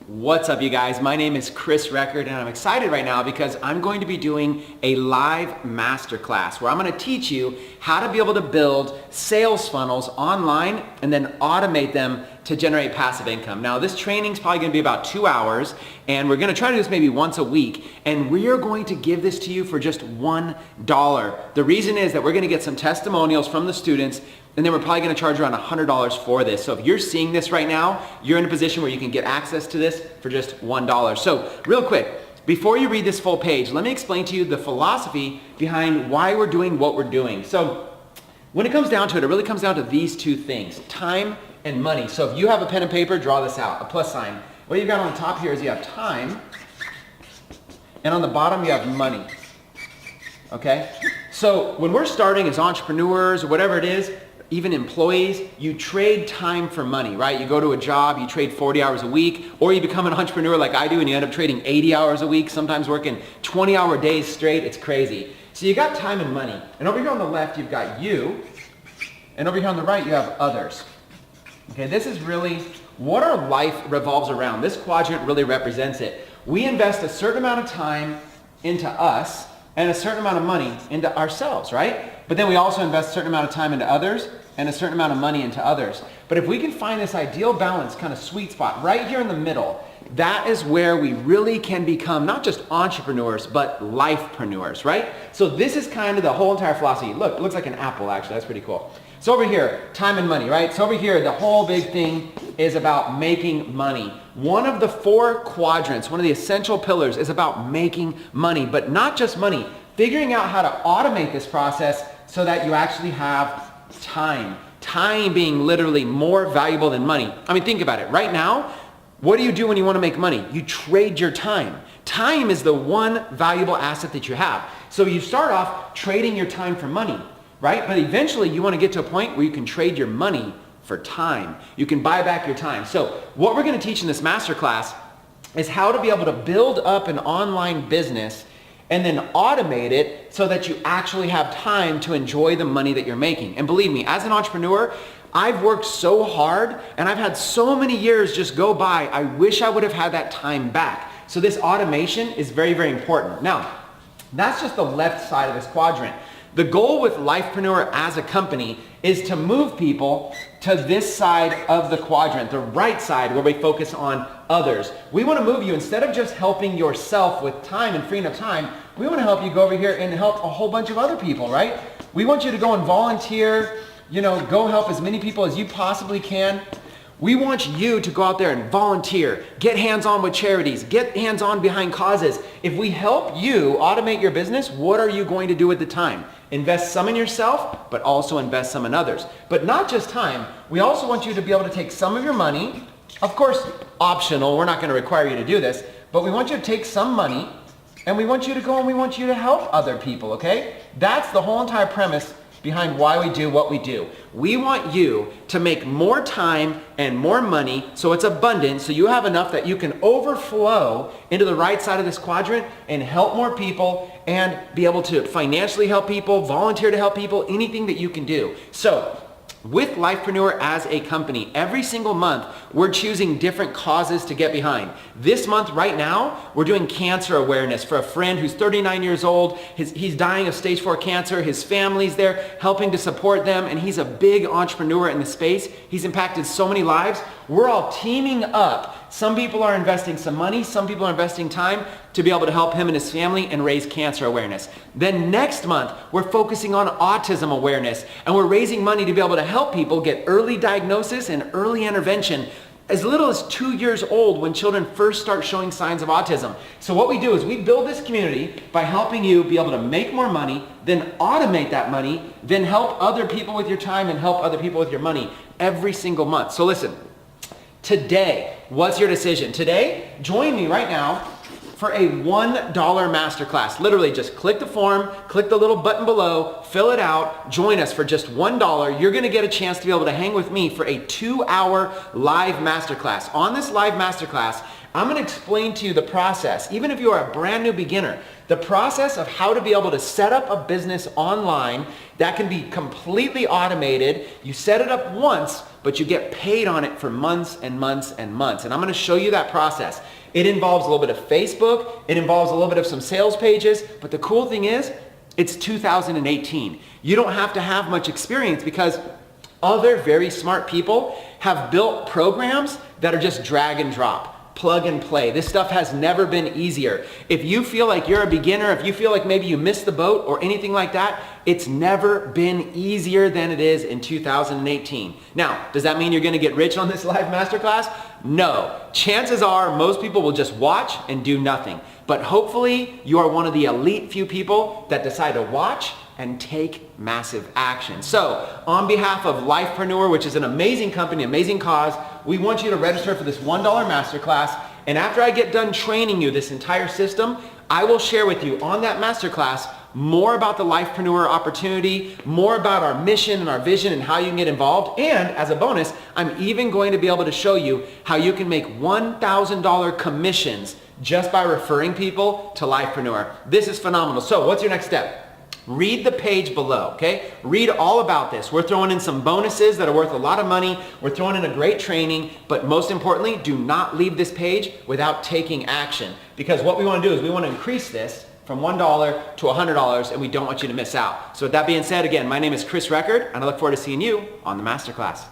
What's up, you guys? My name is Chris Record, and I'm excited right now because I'm going to be doing a live masterclass where I'm going to teach you how to be able to build sales funnels online and then automate them to generate passive income. Now, this training is probably going to be about 2 hours, and we're going to try to do this maybe once a week, and we are going to give this to you for just $1. The reason is that we're going to get some testimonials from the students, and then we're probably going to charge around $100 for this. So if you're seeing this right now, you're in a position where you can get access to this for just $1. So real quick, before you read this full page, let me explain to you the philosophy behind why we're doing what we're doing. So when it comes down to it, it really comes down to these two things, time and money. So if you have a pen and paper, draw this out, a plus sign. What you've got on the top here is you have time, and on the bottom you have money, okay? So when we're starting as entrepreneurs or whatever it is, even employees, you trade time for money, right? You go to a job, you trade 40 hours a week, or you become an entrepreneur like I do and you end up trading 80 hours a week, sometimes working 20-hour days straight. It's crazy. So you got time and money. And over here on the left, you've got you, and over here on the right, you have others. Okay, this is really what our life revolves around. This quadrant really represents it. We invest a certain amount of time into us and a certain amount of money into ourselves, right? But then we also invest a certain amount of time into others and a certain amount of money into others. But if we can find this ideal balance, kind of sweet spot right here in the middle, that is where we really can become not just entrepreneurs, but lifepreneurs, right? So this is kind of the whole entire philosophy. Look, it looks like an apple actually, that's pretty cool. So over here, time and money, right? So over here, the whole big thing is about making money. One of the 4 quadrants, one of the essential pillars is about making money, but not just money, figuring out how to automate this process so that you actually have time. Time being literally more valuable than money. I mean, think about it. Right now, what do you do when you want to make money? You trade your time. Time is the one valuable asset that you have. So you start off trading your time for money, right? But eventually you want to get to a point where you can trade your money for time. You can buy back your time. So what we're going to teach in this masterclass is how to be able to build up an online business and then automate it so that you actually have time to enjoy the money that you're making. And believe me, as an entrepreneur, I've worked so hard and I've had so many years just go by. I wish I would have had that time back. So this automation is very, very important. Now, that's just the left side of this quadrant. The goal with Lifepreneur as a company is to move people to this side of the quadrant, the right side where we focus on others. We want to move you, instead of just helping yourself with time and freeing up time, we want to help you go over here and help a whole bunch of other people, right? We want you to go and volunteer, go help as many people as you possibly can. We want you to go out there and volunteer, get hands-on with charities, get hands-on behind causes. If we help you automate your business, what are you going to do with the time? Invest some in yourself, but also invest some in others. But not just time, we also want you to be able to take some of your money, of course, optional, we're not going to require you to do this, but we want you to take some money and we want you to go and we want you to help other people, okay? That's the whole entire premise behind why we do what we do. We want you to make more time and more money so it's abundant, so you have enough that you can overflow into the right side of this quadrant and help more people and be able to financially help people, volunteer to help people, anything that you can do. So with Lifepreneur as a company, every single month, we're choosing different causes to get behind. This month, right now, we're doing cancer awareness for a friend who's 39 years old. He's dying of stage 4 cancer. His family's there helping to support them, and he's a big entrepreneur in the space. He's impacted so many lives. We're all teaming up. Some people are investing some money, some people are investing time to be able to help him and his family and raise cancer awareness. Then next month, we're focusing on autism awareness, and we're raising money to be able to help people get early diagnosis and early intervention as little as 2 years old when children first start showing signs of autism. So what we do is we build this community by helping you be able to make more money, then automate that money, then help other people with your time and help other people with your money every single month. So listen, today, what's your decision? Today, join me right now for a $1 masterclass. Literally just click the form, click the little button below, fill it out, join us for just $1. You're gonna get a chance to be able to hang with me for a 2-hour live masterclass. On this live masterclass, I'm going to explain to you the process, even if you are a brand new beginner, the process of how to be able to set up a business online that can be completely automated. You set it up once, but you get paid on it for months and months and months. And I'm going to show you that process. It involves a little bit of Facebook. It involves a little bit of some sales pages. But the cool thing is, it's 2018. You don't have to have much experience because other very smart people have built programs that are just drag and drop, plug and play. This stuff has never been easier. If you feel like you're a beginner, if you feel like maybe you missed the boat or anything like that, it's never been easier than it is in 2018. Now, does that mean you're going to get rich on this live masterclass? No. Chances are most people will just watch and do nothing. But hopefully you are one of the elite few people that decide to watch and take massive action. So on behalf of Lifepreneur, which is an amazing company, amazing cause, we want you to register for this $1 masterclass. And after I get done training you this entire system, I will share with you on that masterclass more about the Lifepreneur opportunity, more about our mission and our vision and how you can get involved. And as a bonus, I'm even going to be able to show you how you can make $1,000 commissions just by referring people to Lifepreneur. This is phenomenal. So what's your next step? Read the page below, okay? Read all about this. We're throwing in some bonuses that are worth a lot of money. We're throwing in a great training, but most importantly, do not leave this page without taking action. Because what we want to do is we want to increase this from $1 to $100, and we don't want you to miss out. So with that being said, again, my name is Chris Record, and I look forward to seeing you on the Masterclass.